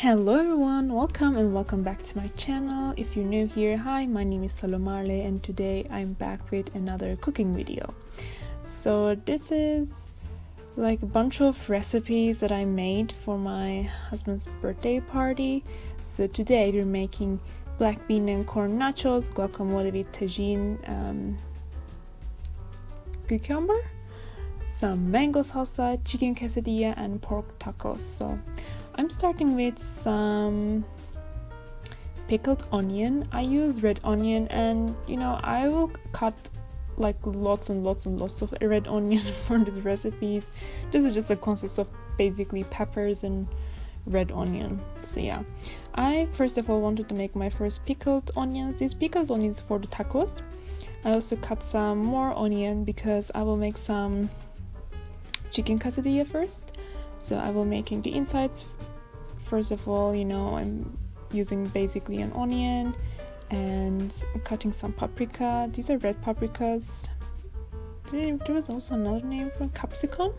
Hello everyone, welcome and welcome back to my channel. If you're new here, hi, my name is Salomarle and today I'm back with another cooking video. So this is like a bunch of recipes that I made for my husband's birthday party. So today we're making black bean and corn nachos, guacamole with tagine, cucumber, some mango salsa, chicken quesadilla and pork tacos. So I'm starting with some pickled onion. I use red onion and I will cut like lots and lots of red onion for these recipes. This is just a consists of basically peppers and red onion. So yeah, I first of all wanted to make my first pickled onions. These pickled onions for the tacos. I also cut some more onion because I will make some chicken quesadilla first. So I will making the insides. First of all, I'm using basically an onion and cutting some paprika. These are red paprikas. There was also another name for capsicums.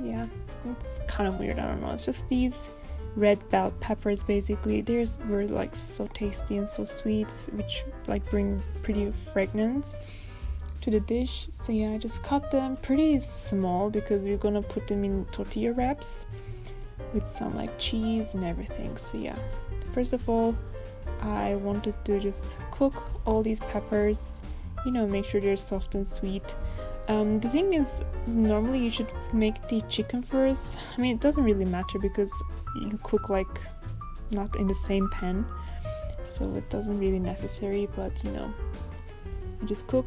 Yeah, it's kind of weird. I don't know. It's just these red bell peppers basically. Were like so tasty and so sweet, which like bring pretty fragrance to the dish. So yeah, I just cut them pretty small because we're gonna put them in tortilla wraps with some like cheese and everything. So yeah, first of all I wanted to just cook all these peppers, make sure they're soft and sweet. The thing is, normally you should make the chicken first. I mean, it doesn't really matter because you cook like not in the same pan, so it doesn't really necessary, but you just cook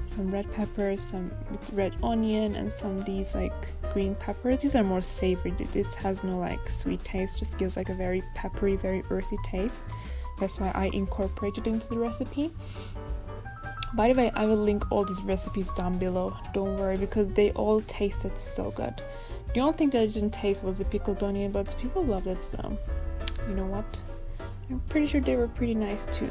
some red peppers, some red onion, and some these like green peppers. These are more savory. This has no like sweet taste, just gives like a very peppery, very earthy taste. That's why I incorporated it into the recipe. By the way, I will link all these recipes down below, don't worry, because they all tasted so good. The only thing that I didn't taste was the pickled onion, but people loved it, so you know what, I'm pretty sure they were pretty nice too.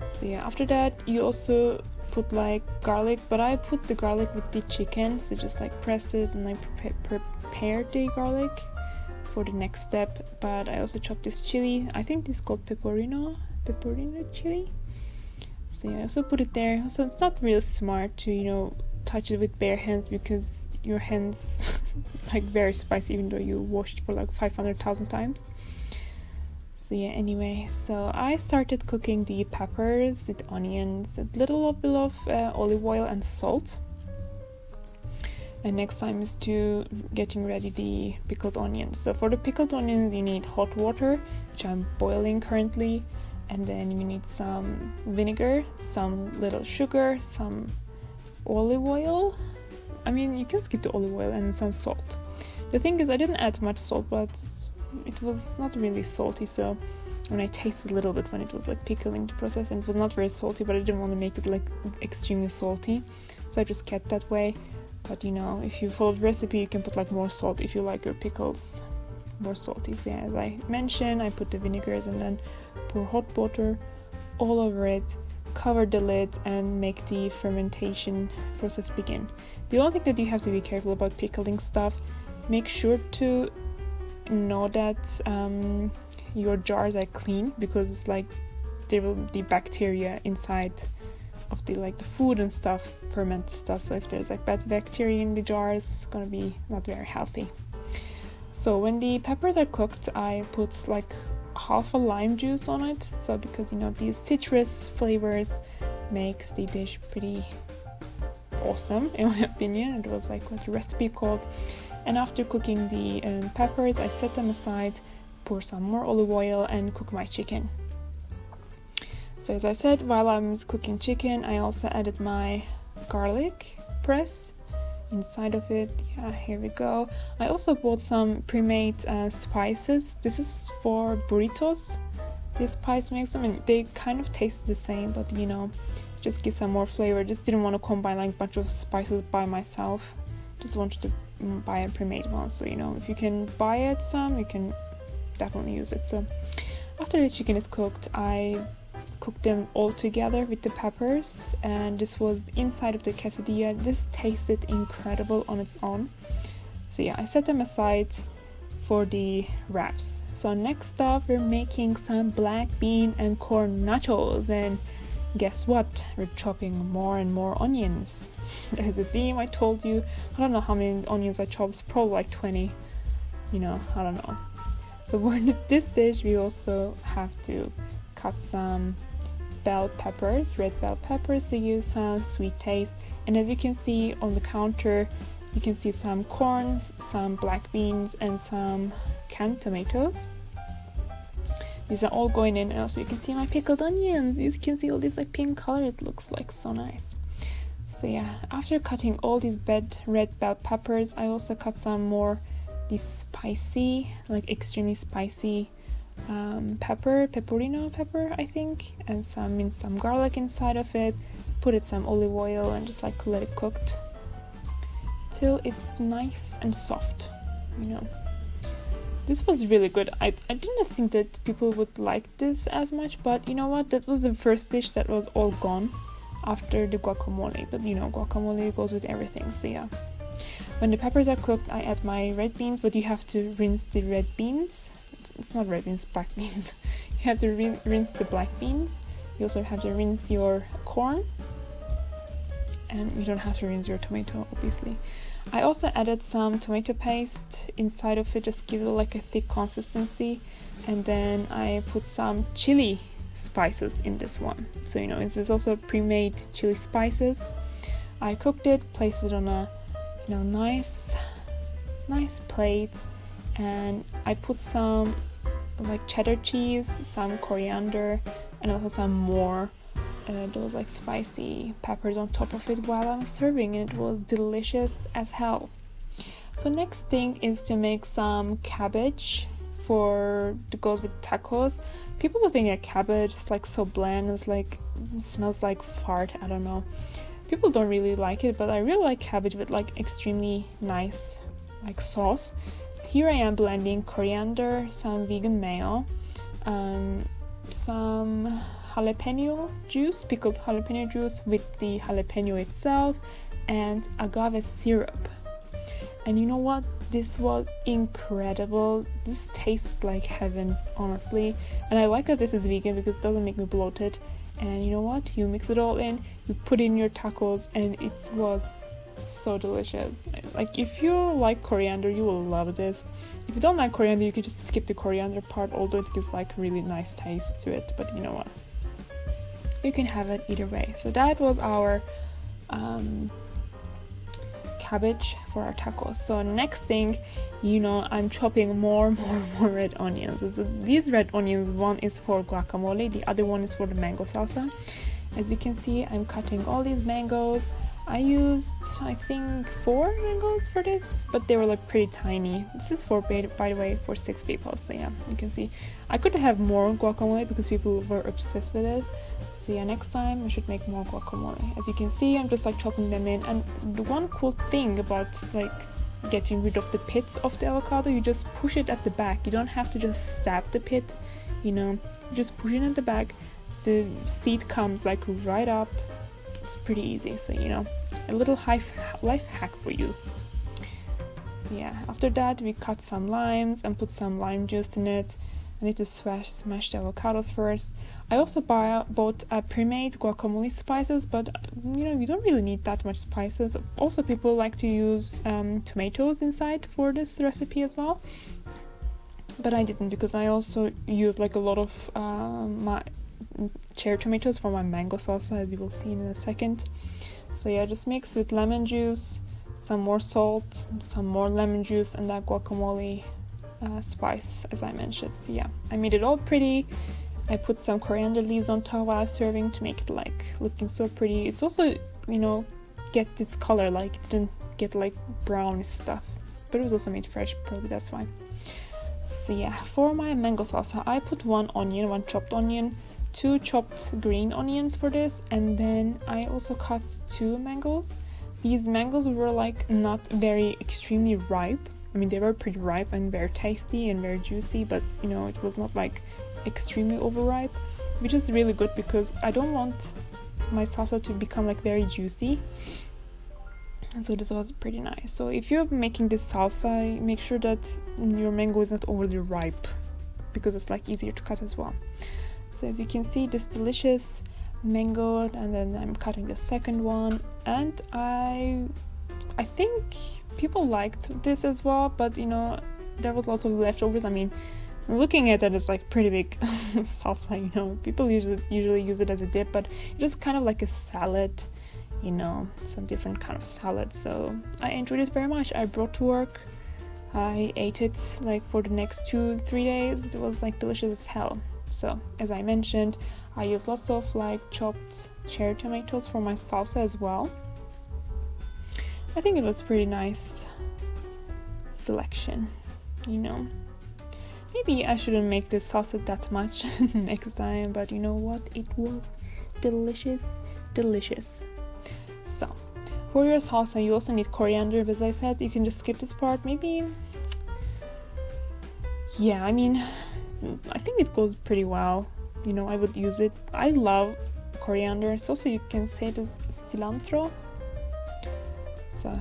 So yeah, after that you also put like garlic, but I put the garlic with the chicken, so just like press it and I prepare the garlic for the next step. But I also chopped this chili. I think this is called pepperino chili. So yeah, I also put it there. So it's not real smart to touch it with bare hands because your hands like very spicy even though you washed for like 500,000 times. So yeah, anyway, so I started cooking the peppers, the onions, a little bit of olive oil and salt. And next time is to getting ready the pickled onions. So for the pickled onions you need hot water, which I'm boiling currently, and then you need some vinegar, some little sugar, some olive oil. I mean, you can skip the olive oil, and some salt. The thing is, I didn't add much salt, but it was not really salty, so when I tasted a little bit when it was like pickling the process, and it was not very salty, but I didn't want to make it like extremely salty, so I just kept that way. But if you follow the recipe you can put like more salt if you like your pickles more salty. So yeah, as I mentioned, I put the vinegars and then pour hot water all over it, cover the lid and make the fermentation process begin. The only thing that you have to be careful about pickling stuff, make sure to know that your jars are clean, because it's like there will be bacteria inside of the food and stuff, ferment stuff. So if there's like bad bacteria in the jars, it's gonna be not very healthy. So when the peppers are cooked, I put like half a lime juice on it, so because these citrus flavors makes the dish pretty awesome in my opinion. It was like what the recipe called. And after cooking the peppers, I set them aside, pour some more olive oil and cook my chicken. So as I said, while I'm cooking chicken, I also added my garlic press inside of it. Yeah, here we go. I also bought some pre-made spices. This is for burritos. This spice makes them, and they kind of taste the same, but just give some more flavor. Just didn't want to combine like a bunch of spices by myself. Just wanted to buy a pre-made one, so if you can buy it some, you can definitely use it. So after the chicken is cooked, I cooked them all together with the peppers, and this was inside of the quesadilla. This tasted incredible on its own. So yeah, I set them aside for the wraps. So next up, we're making some black bean and corn nachos, and guess what? We're chopping more and more onions. There's a theme. I told you, I don't know how many onions I chopped, probably like 20, I don't know. So for this dish, we also have to cut some bell peppers, red bell peppers, to give some sweet taste. And as you can see on the counter, you can see some corn, some black beans, and some canned tomatoes. These are all going in, and also you can see my pickled onions. You can see all this like pink color. It looks like so nice. So yeah, after cutting all these red bell peppers, I also cut some more these spicy, like extremely spicy pepperino pepper, I think, and some garlic inside of it. Put it some olive oil and just like let it cook till it's nice and soft. This was really good. I didn't think that people would like this as much, but you know what, that was the first dish that was all gone after the guacamole. But guacamole goes with everything, so yeah. When the peppers are cooked, I add my red beans, but you have to rinse the red beans. It's not red beans, black beans. You have to rinse the black beans. You also have to rinse your corn, and you don't have to rinse your tomato, obviously. I also added some tomato paste inside of it, just give it like a thick consistency, and then I put some chili spices in this one. So this is also pre-made chili spices. I cooked it, placed it on a nice plate, and I put some like cheddar cheese, some coriander, and also some more those like spicy peppers on top of it while I'm serving. It was delicious as hell. So next thing is to make some cabbage for the goes with tacos. People will think that cabbage is like so bland, it smells like fart, I don't know. People don't really like it, but I really like cabbage with like extremely nice like sauce. Here I am blending coriander, some vegan mayo, some jalapeno juice, pickled jalapeno juice with the jalapeno itself, and agave syrup. And you know what? This was incredible. This tastes like heaven, honestly. And I like that this is vegan because it doesn't make me bloated. And you know what? You mix it all in, you put in your tacos, and it was so delicious. Like, if you like coriander, you will love this. If you don't like coriander, you can just skip the coriander part, although it gives like really nice taste to it. But you know what? You can have it either way. So that was our cabbage for our tacos. So next thing, I'm chopping more red onions. And so these red onions, one is for guacamole, the other one is for the mango salsa. As you can see, I'm cutting all these mangoes. I used, I think, 4 mangoes for this, but they were like pretty tiny. This is by the way, for 6 people. So yeah, you can see I could have more guacamole because people were obsessed with it. So yeah, next time I should make more guacamole. As you can see, I'm just like chopping them in. And the one cool thing about like getting rid of the pits of the avocado, you just push it at the back. You don't have to just stab the pit, you just push it at the back. The seed comes like right up. It's pretty easy. So a little life hack for you. So yeah, after that we cut some limes and put some lime juice in it. I need to smash the avocados first. I also bought pre-made guacamole spices, but you don't really need that much spices. Also, people like to use tomatoes inside for this recipe as well, but I didn't because I also used like a lot of my cherry tomatoes for my mango salsa, as you will see in a second. So yeah, just mix with lemon juice, some more salt, some more lemon juice, and that guacamole spice, as I mentioned. So yeah, I made it all pretty. I put some coriander leaves on top while I was serving to make it like looking so pretty. It's also, get this color, like it didn't get like brown stuff, but it was also made fresh, probably that's why. So yeah, for my mango salsa, I put one chopped onion, 2 chopped green onions for this, and then I also cut 2 mangoes. These mangoes were like not very extremely ripe. I mean, they were pretty ripe and very tasty and very juicy, but it was not like extremely overripe, which is really good because I don't want my salsa to become like very juicy. And so this was pretty nice. So if you're making this salsa, make sure that your mango is not overly ripe, because it's like easier to cut as well. So as you can see, this delicious mango, and then I'm cutting the second one, and I think people liked this as well, but you know, there was lots of leftovers. I mean, looking at it, it's like pretty big salsa, you know. People usually use it as a dip, but it was kind of like a salad, you know, some different kind of salad. So I enjoyed it very much. I brought to work, I ate it like for the next 2-3 days. It was like delicious as hell. So as I mentioned, I use lots of like chopped cherry tomatoes for my salsa as well. I think it was pretty nice selection, you know. Maybe I shouldn't make this salsa that much next time, but you know what? It was delicious. So, for your salsa, you also need coriander. As I said, you can just skip this part. Maybe, yeah, I mean, I think it goes pretty well. You know, I would use it. I love coriander. It's also, you can say it as cilantro. So,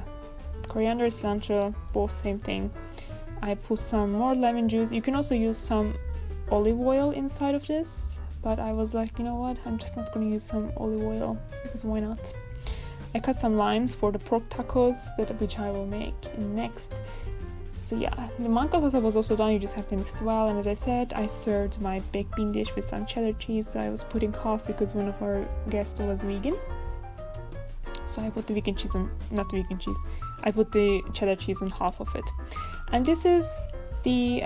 coriander, cilantro, both same thing. I put some more lemon juice. You can also use some olive oil inside of this, but I was like, you know what, I'm just not going to use some olive oil, because why not? I cut some limes for the pork tacos, which I will make next. So yeah, the mango salsa was also done. You just have to mix it well. And as I said, I served my baked bean dish with some cheddar cheese. So I was putting half because one of our guests was vegan. So I put the vegan cheese on, not vegan cheese, I put the cheddar cheese on half of it. And this is the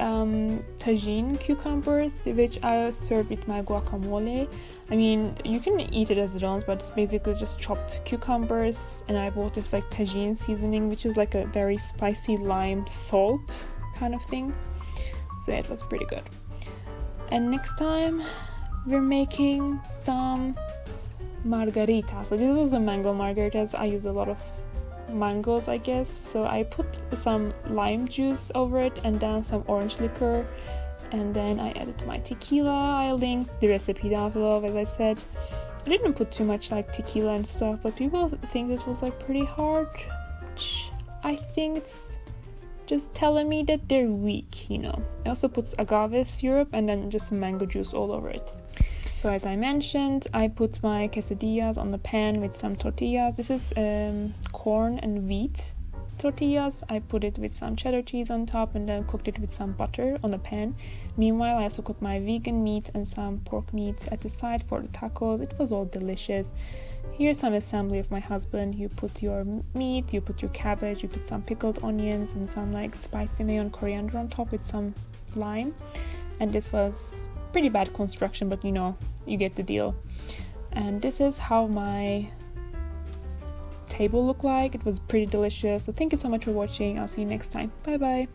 tagine cucumbers, which I served with my guacamole. I mean, you can eat it as it is, but it's basically just chopped cucumbers. And I bought this like tagine seasoning, which is like a very spicy lime salt kind of thing. So it was pretty good. And next time we're making some margaritas. So this was a mango margaritas. I use a lot of mangoes, I guess. So I put some lime juice over it and then some orange liquor, and then I added my tequila. I linked the recipe down below. As I said, I didn't put too much like tequila and stuff, but people think this was like pretty hard, which I think it's just telling me that they're weak, you know. I also put agave syrup and then just mango juice all over it. So as I mentioned, I put my quesadillas on the pan with some tortillas. This is corn and wheat tortillas. I put it with some cheddar cheese on top and then cooked it with some butter on the pan. Meanwhile, I also cooked my vegan meat and some pork meat at the side for the tacos. It was all delicious. Here's some assembly of my husband. You put your meat, you put your cabbage, you put some pickled onions and some like spicy mayo and coriander on top with some lime. And this was pretty bad construction, but you know, you get the deal. And this is how my table looked like. It was pretty delicious. So thank you so much for watching. I'll see you next time. Bye bye.